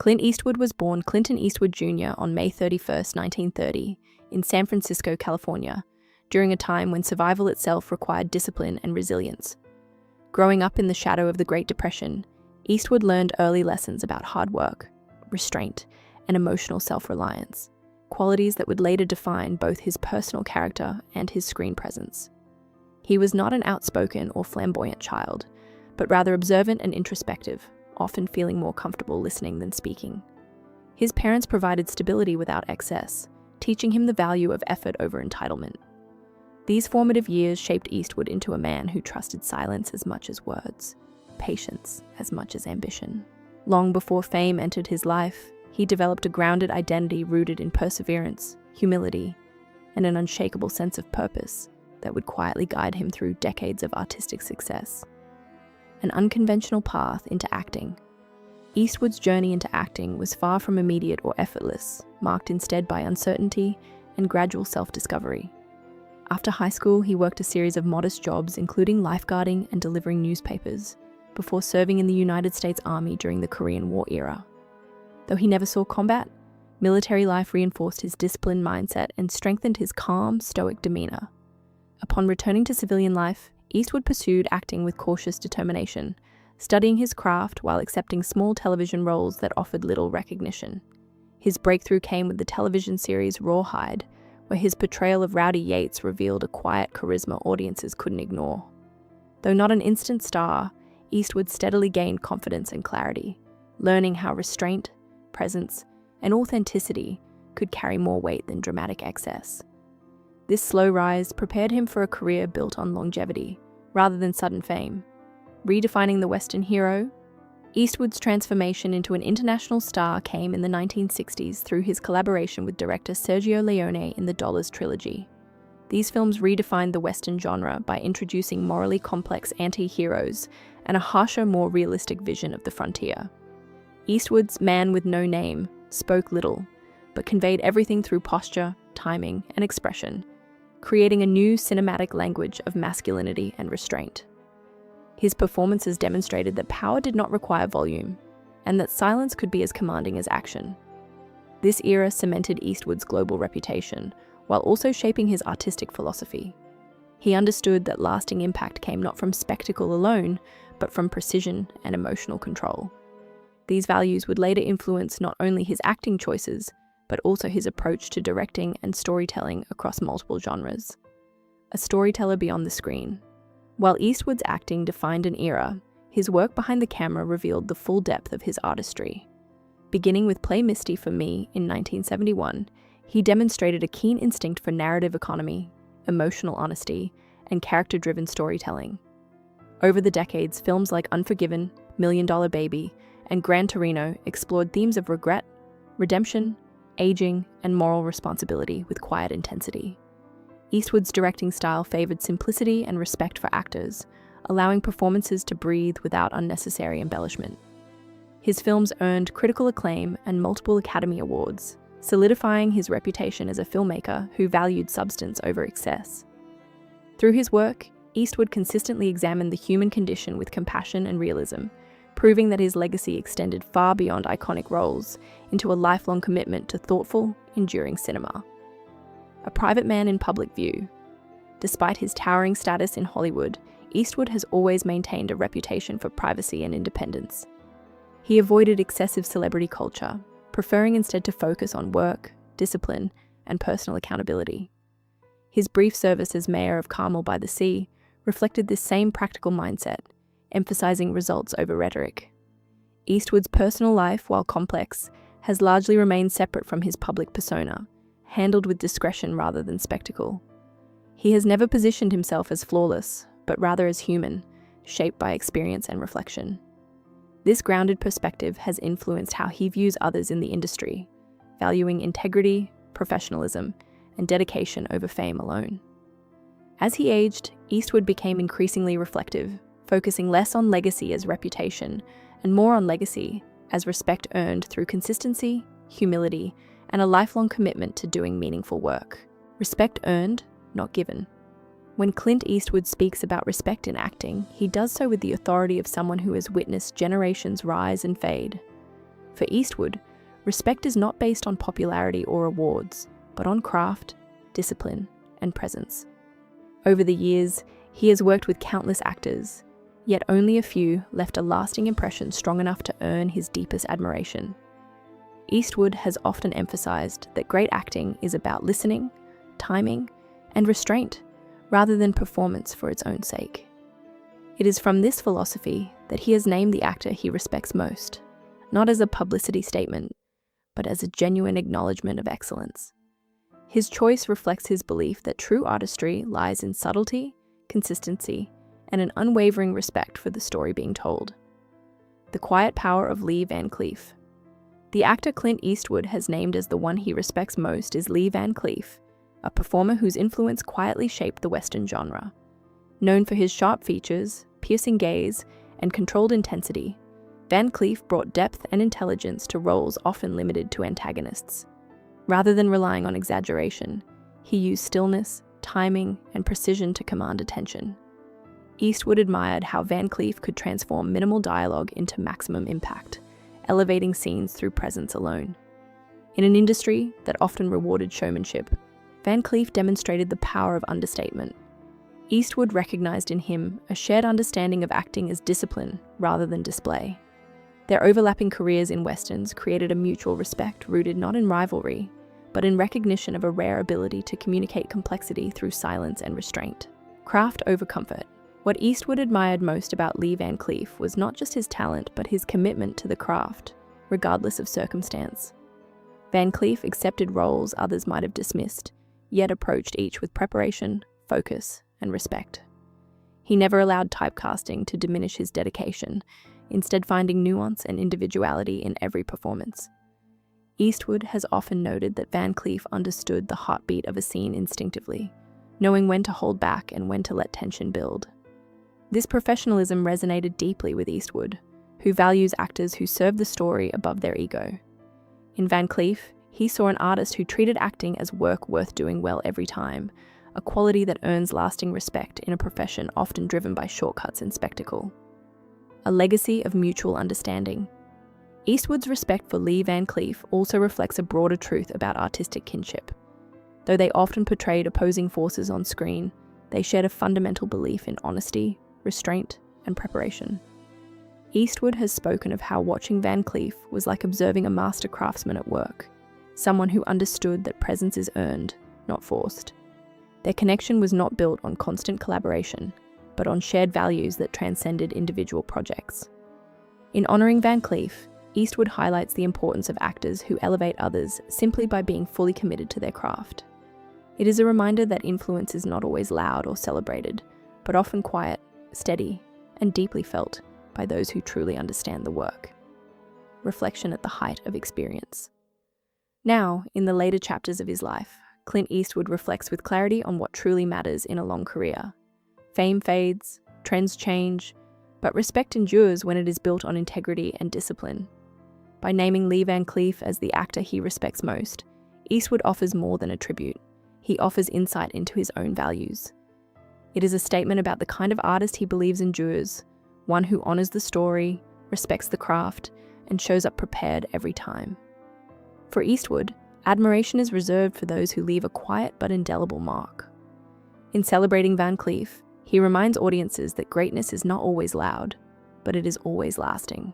Clint Eastwood was born Clinton Eastwood Jr. on May 31, 1930, in San Francisco, California, during a time when survival itself required discipline and resilience. Growing up in the shadow of the Great Depression, Eastwood learned early lessons about hard work, restraint, and emotional self-reliance, qualities that would later define both his personal character and his screen presence. He was not an outspoken or flamboyant child, but rather observant and introspective, often feeling more comfortable listening than speaking. His parents provided stability without excess, teaching him the value of effort over entitlement. These formative years shaped Eastwood into a man who trusted silence as much as words, patience as much as ambition. Long before fame entered his life, he developed a grounded identity rooted in perseverance, humility, and an unshakable sense of purpose that would quietly guide him through decades of artistic success. An unconventional path into acting. Eastwood's journey into acting was far from immediate or effortless, marked instead by uncertainty and gradual self-discovery. After high school, he worked a series of modest jobs, including lifeguarding and delivering newspapers, before serving in the United States Army during the Korean War era. Though he never saw combat, military life reinforced his disciplined mindset and strengthened his calm, stoic demeanor. Upon returning to civilian life, Eastwood pursued acting with cautious determination, studying his craft while accepting small television roles that offered little recognition. His breakthrough came with the television series Rawhide, where his portrayal of Rowdy Yates revealed a quiet charisma audiences couldn't ignore. Though not an instant star, Eastwood steadily gained confidence and clarity, learning how restraint, presence, and authenticity could carry more weight than dramatic excess. This slow rise prepared him for a career built on longevity, rather than sudden fame. Redefining the Western hero, Eastwood's transformation into an international star came in the 1960s through his collaboration with director Sergio Leone in the Dollars trilogy. These films redefined the Western genre by introducing morally complex anti-heroes and a harsher, more realistic vision of the frontier. Eastwood's Man with No Name spoke little, but conveyed everything through posture, timing, and expression, creating a new cinematic language of masculinity and restraint. His performances demonstrated that power did not require volume, and that silence could be as commanding as action. This era cemented Eastwood's global reputation, while also shaping his artistic philosophy. He understood that lasting impact came not from spectacle alone, but from precision and emotional control. These values would later influence not only his acting choices, but also his approach to directing and storytelling across multiple genres. A storyteller beyond the screen. While Eastwood's acting defined an era, his work behind the camera revealed the full depth of his artistry. Beginning with Play Misty for Me in 1971, he demonstrated a keen instinct for narrative economy, emotional honesty, and character-driven storytelling. Over the decades, films like Unforgiven, Million Dollar Baby, and Gran Torino explored themes of regret, redemption, aging, and moral responsibility with quiet intensity. Eastwood's directing style favored simplicity and respect for actors, allowing performances to breathe without unnecessary embellishment. His films earned critical acclaim and multiple Academy Awards, solidifying his reputation as a filmmaker who valued substance over excess. Through his work, Eastwood consistently examined the human condition with compassion and realism, proving that his legacy extended far beyond iconic roles into a lifelong commitment to thoughtful, enduring cinema. A private man in public view. Despite his towering status in Hollywood, Eastwood has always maintained a reputation for privacy and independence. He avoided excessive celebrity culture, preferring instead to focus on work, discipline, and personal accountability. His brief service as mayor of Carmel by the Sea reflected this same practical mindset, emphasizing results over rhetoric. Eastwood's personal life, while complex, has largely remained separate from his public persona, handled with discretion rather than spectacle. He has never positioned himself as flawless, but rather as human, shaped by experience and reflection. This grounded perspective has influenced how he views others in the industry, valuing integrity, professionalism, and dedication over fame alone. As he aged, Eastwood became increasingly reflective, focusing less on legacy as reputation and more on legacy as respect earned through consistency, humility, and a lifelong commitment to doing meaningful work. Respect earned, not given. When Clint Eastwood speaks about respect in acting, he does so with the authority of someone who has witnessed generations rise and fade. For Eastwood, respect is not based on popularity or awards, but on craft, discipline, and presence. Over the years, he has worked with countless actors, yet only a few left a lasting impression strong enough to earn his deepest admiration. Eastwood has often emphasized that great acting is about listening, timing, and restraint, rather than performance for its own sake. It is from this philosophy that he has named the actor he respects most, not as a publicity statement, but as a genuine acknowledgement of excellence. His choice reflects his belief that true artistry lies in subtlety, consistency, and an unwavering respect for the story being told. The quiet power of Lee Van Cleef. The actor Clint Eastwood has named as the one he respects most is Lee Van Cleef, a performer whose influence quietly shaped the Western genre. Known for his sharp features, piercing gaze, and controlled intensity, Van Cleef brought depth and intelligence to roles often limited to antagonists. Rather than relying on exaggeration, he used stillness, timing, and precision to command attention. Eastwood admired how Van Cleef could transform minimal dialogue into maximum impact, elevating scenes through presence alone. In an industry that often rewarded showmanship, Van Cleef demonstrated the power of understatement. Eastwood recognized in him a shared understanding of acting as discipline rather than display. Their overlapping careers in westerns created a mutual respect rooted not in rivalry, but in recognition of a rare ability to communicate complexity through silence and restraint. Craft over comfort. What Eastwood admired most about Lee Van Cleef was not just his talent, but his commitment to the craft, regardless of circumstance. Van Cleef accepted roles others might have dismissed, yet approached each with preparation, focus, and respect. He never allowed typecasting to diminish his dedication, instead finding nuance and individuality in every performance. Eastwood has often noted that Van Cleef understood the heartbeat of a scene instinctively, knowing when to hold back and when to let tension build. This professionalism resonated deeply with Eastwood, who values actors who serve the story above their ego. In Van Cleef, he saw an artist who treated acting as work worth doing well every time, a quality that earns lasting respect in a profession often driven by shortcuts and spectacle. A legacy of mutual understanding. Eastwood's respect for Lee Van Cleef also reflects a broader truth about artistic kinship. Though they often portrayed opposing forces on screen, they shared a fundamental belief in honesty, restraint, and preparation. Eastwood has spoken of how watching Van Cleef was like observing a master craftsman at work, someone who understood that presence is earned, not forced. Their connection was not built on constant collaboration, but on shared values that transcended individual projects. In honoring Van Cleef, Eastwood highlights the importance of actors who elevate others simply by being fully committed to their craft. It is a reminder that influence is not always loud or celebrated, but often quiet, steady, and deeply felt by those who truly understand the work. Reflection at the height of experience. Now, in the later chapters of his life, Clint Eastwood reflects with clarity on what truly matters in a long career. Fame fades, trends change, but respect endures when it is built on integrity and discipline. By naming Lee Van Cleef as the actor he respects most, Eastwood offers more than a tribute. He offers insight into his own values. It is a statement about the kind of artist he believes endures, one who honors the story, respects the craft, and shows up prepared every time. For Eastwood, admiration is reserved for those who leave a quiet but indelible mark. In celebrating Van Cleef, he reminds audiences that greatness is not always loud, but it is always lasting.